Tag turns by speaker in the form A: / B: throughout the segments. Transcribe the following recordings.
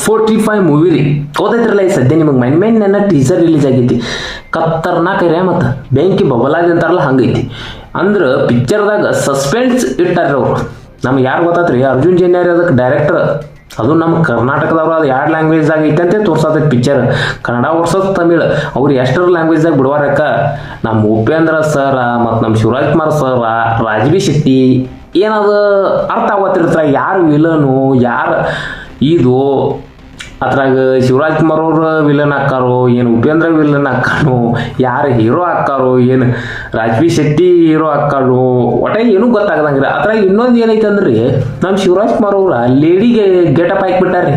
A: 45 movie ರೀ ಓದೈತ್ರಲ್ಲ ಈ ಸದ್ಯ ನಿಮಗೆ ಮೈನ್ ಟೀಸರ್ ರಿಲೀಸ್ ಆಗೈತಿ ಖತರ್ನಾಕ್ ಐರೆ ಮತ್ತು ಬೆಂಕಿ ಬಬಲಾದಿ ಅಂತಾರಲ್ಲ ಹಂಗೈತಿ ಅಂದ್ರೆ ಪಿಕ್ಚರ್ದಾಗ ಸಸ್ಪೆನ್ಸ್ ಇಟ್ಟಾರ ಅವರು ನಮ್ಗೆ ಯಾರು ಗೊತ್ತಾತ್ರಿ ಅರ್ಜುನ್ ಜನ್ಯಾರಿ ಅದಕ್ಕೆ ಡೈರೆಕ್ಟರ್ ಅದು ನಮ್ಮ ಕರ್ನಾಟಕದವ್ರು ಅದು 2 ಲ್ಯಾಂಗ್ವೇಜ್ದಾಗ ಐತೆ ಅಂತ ತೋರ್ಸತೈತಿ ಪಿಕ್ಚರ್ ಕನ್ನಡ ವರ್ಸಸ್ ತಮಿಳ್ ಅವ್ರು ಎಷ್ಟರ ಲ್ಯಾಂಗ್ವೇಜ್ದಾಗ ಬಿಡುವಾರಕ್ಕ ನಮ್ಮ ಉಪೇಂದ್ರ ಸರ್ ಮತ್ತು ನಮ್ಮ ಶಿವರಾಜ್ ಕುಮಾರ್ ಸರ್ ರಾಜಬಿ ಶೆಟ್ಟಿ ಏನದು ಅರ್ಥ ಆಗತ್ತಿರ್ತಾರ ಯಾರು ವಿಲನು ಯಾರು ಇದು ಅದ್ರಾಗ ಶಿವರಾಜ್ ಕುಮಾರ್ ಅವ್ರ ವಿಲನ್ ಹಾಕಾರೋ ಏನು ಉಪೇಂದ್ರ ವಿಲನ್ ಹಾಕಾರೋ ಯಾರು ಹೀರೋ ಹಾಕಾರೋ ಏನು ರಾಜ್ಬಿ ಶೆಟ್ಟಿ ಹೀರೋ ಹಾಕಾರೋ ಒಟ್ಟ ಏನೂ ಗೊತ್ತಾಗದಂಗ್ರಿ ಅದ್ರಾಗ ಇನ್ನೊಂದು ಏನೈತೆ ಅಂದ್ರೆ ನಮ್ಮ ಶಿವರಾಜ್ ಕುಮಾರ್ ಅವ್ರ ಲೇಡಿಗೆ ಗೆಟಪ್ ಹಾಕಿಬಿಟ್ಟಾರ್ರಿ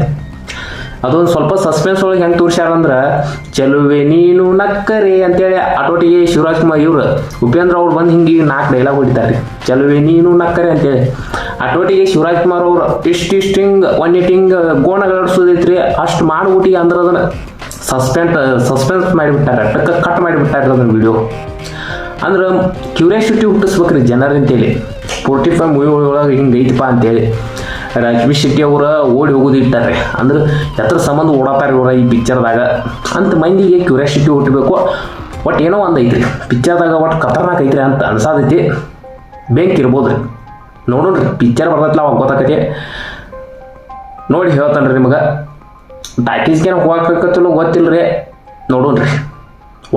A: ಅದೊಂದು ಸ್ವಲ್ಪ ಸಸ್ಪೆನ್ಸ್ ಒಳಗೆ ಹೆಂಗೆ ತೋರಿಸ್ಯಾರಂದ್ರೆ ಚೆಲುವೆ ನೀನು ನಕ್ಕರೆ ಅಂತೇಳಿ ಆಟೋಟಿಗೆ ಶಿವರಾಜ್ ಕುಮಾರ್ ಇವ್ರು ಉಪೇಂದ್ರ ಅವ್ರು ಬಂದು ಹಿಂಗೆ 4 ಡೈಲಾಗ್ ಹೊಡಿತಾರೆ ಚೆಲುವೆ ನೀನು ನಕ್ಕರೆ ಅಂತೇಳಿ ಆಟೋಟಿಗೆ ಶಿವರಾಜ್ ಕುಮಾರ್ ಅವರು ಇಷ್ಟಿಂಗ್ ಹಿಂಗೆ ಗೋಣಗಳಡ್ಸೋದೈತ್ರಿ ಅಷ್ಟು ಮಾಡ್ಬಿಟ್ಟು ಅಂದ್ರೆ ಅದನ್ನು ಸಸ್ಪೆನ್ಸ್ ಮಾಡಿಬಿಟ್ಟಾರೆ ಕಟ್ ಮಾಡಿಬಿಟ್ಟಾರೆ ಅದನ್ನ ವಿಡಿಯೋ ಅಂದ್ರೆ ಕ್ಯೂರಿಯಾಸಿಟಿ ಹುಟ್ಟಿಸ್ಬೇಕ್ರಿ ಜನರಂತೇಳಿ 45 ಮೂವಿ ಒಳಗೆ ಹಿಂಗೆ ಐತಪ್ಪ ಅಂತೇಳಿ ರಾಜ್ಬಿ ಶೆಟ್ಟಿ ಅವರ ಓಡಿ ಹೋಗೋದು ಇಟ್ಟಾರೆ ಅಂದ್ರೆ ಎತ್ರ ಸಂಬಂಧ ಓಡಾತಾರೆ ಇವರ ಈ ಪಿಕ್ಚರ್ದಾಗ ಅಂತ ಮಂದಿಗೆ ಕ್ಯೂರಿಯಾಸಿಟಿ ಹುಟ್ಟಬೇಕು ಒಟ್ಟು ಏನೋ ಒಂದು ಐತ್ರಿ ಪಿಕ್ಚರ್ದಾಗ ಒಟ್ಟು ಖತರ್ನಾಕ್ ಐತ್ರಿ ಅಂತ ಅನ್ಸಾದೈತಿ ಬೆಂಕಿ ಇರ್ಬೋದ್ರಿ ನೋಡೋಣ್ರಿ ಪಿಕ್ಚರ್ ಬರ್ತೈತಲ್ಲ ಅವಾಗ ಗೊತ್ತಾಕತಿ ನೋಡಿ ಹೇಳ್ತಾನ್ರಿ ನಿಮಗೆ ಟಾಕೀಸ್ಗೆ ಹೋಗಕ್ಕತ್ತಲ್ಲ ಗೊತ್ತಿಲ್ಲರಿ ನೋಡೋಣ್ರಿ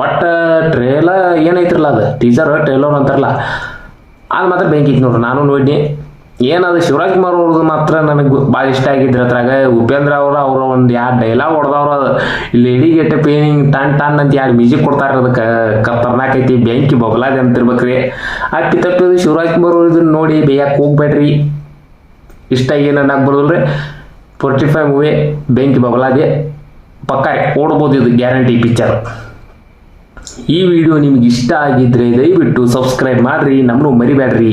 A: ಒಟ್ಟು ಟ್ರೇಲರ್ ಏನೈತ್ರಲ್ಲ ಅದು ಟೀಸರ್ ಟ್ರೇಲರ್ ಅಂತಾರಲ್ಲ ಅದು ಮಾತ್ರ ಬೆಂಕಿ ಐತಿ ನೋಡ್ರಿ ನಾನು ನೋಡಿ ಏನದು ಶಿವರಾಜ್ ಕುಮಾರ್ ಅವ್ರದ್ದು ಮಾತ್ರ ನನಗೆ ಭಾಳ ಇಷ್ಟ ಆಗಿದ್ರಿ ಅದ್ರಾಗ ಉಪೇಂದ್ರ ಅವ್ರ ಒಂದು 2 ಡೈಲಾಗ್ ಹೊಡೆದವ್ರು ಅದು ಲೇಡಿ ಗೆಟಪ್ ಏನಿಂಗ್ ಟನ್ ಅಂತ 2 ಮ್ಯೂಸಿಕ್ ಕೊಡ್ತಾರೆ ಅದಕ್ಕೆ ಖತರ್ನಾಕ್ ಐತಿ ಬೆಂಕಿ ಬಬಲಾದಿ ಅಂತಿರ್ಬೇಕ್ರಿ ತಪ್ಪಿದು ಶಿವರಾಜ್ ಕುಮಾರ್ ಅವ್ರು ಇದನ್ನ ನೋಡಿ ಬೇಯಕ್ಕೆ ಹೋಗ್ಬೇಡ್ರಿ ಇಷ್ಟ ಏನನ್ನಾಗ ಬರೋದ್ರಿ 45 ಮೂವಿ ಬೆಂಕಿ ಬಬಲಾದಿ ಪಕ್ಕಾರಿ ಓಡ್ಬೋದು ಇದು ಗ್ಯಾರಂಟಿ ಪಿಕ್ಚರ್ ಈ ವಿಡಿಯೋ ನಿಮ್ಗೆ ಇಷ್ಟ ಆಗಿದ್ರೆ ದಯವಿಟ್ಟು ಸಬ್ಸ್ಕ್ರೈಬ್ ಮಾಡಿರಿ ನಮ್ಮನ್ನು ಮರಿಬೇಡ್ರಿ